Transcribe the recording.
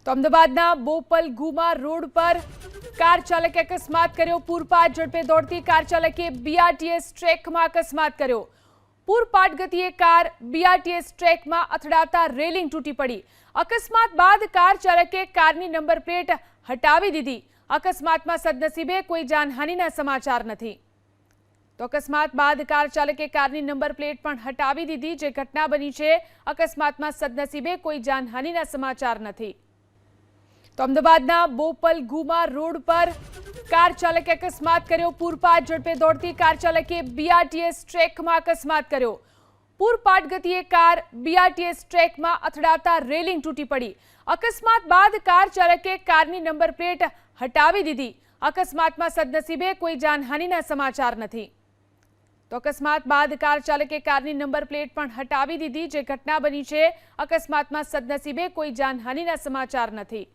તો અમદાવાદના બોપલ ગુમા રોડ પર કાર ચાલકે અકસ્માત કર્યો। પૂરપાટ ઝડપે દોડતી કાર ચાલકે બીઆરટીએસ ટ્રેકમાં અકસ્માત કર્યો। પૂરપાટ ગતિએ કાર બીઆરટીએસ ટ્રેકમાં અથડાતા રેલિંગ તૂટી પડી। અકસ્માત બાદ કાર ચાલકે કારની નંબર પ્લેટ હટાવી દીધી। અકસ્માતમાં સદનસીબે કોઈ જાનહાનિના સમાચાર નથી। તો અકસ્માત બાદ કાર ચાલકે કારની નંબર પ્લેટ પણ હટાવી દીધી। જે ઘટના બની છે, અકસ્માતમાં સદનસીબે કોઈ જાનહાનિના સમાચાર નથી। તો અમદાવાદના બોપલ ગુમા રોડ પર કાર ચાલકે અકસ્માત કર્યો। પૂરપાટ ઝડપે દોડતી કાર ચાલકે બીઆરટીએસ ટ્રેકમાં અકસ્માત કર્યો। પૂરપાટ ગતિએ કાર બીઆરટીએસ ટ્રેકમાં અથડાતા રેલિંગ તૂટી પડી। અકસ્માત બાદ કાર ચાલકે કારની નંબર પ્લેટ હટાવી દીધી। અકસ્માતમાં સદનસીબે કોઈ જાનહાનિના સમાચાર નથી। તો અકસ્માત બાદ કાર ચાલકે કારની નંબર પ્લેટ પણ હટાવી દીધી। જે ઘટના બની છે, અકસ્માતમાં સદનસીબે કોઈ જાનહાનિના સમાચાર નથી।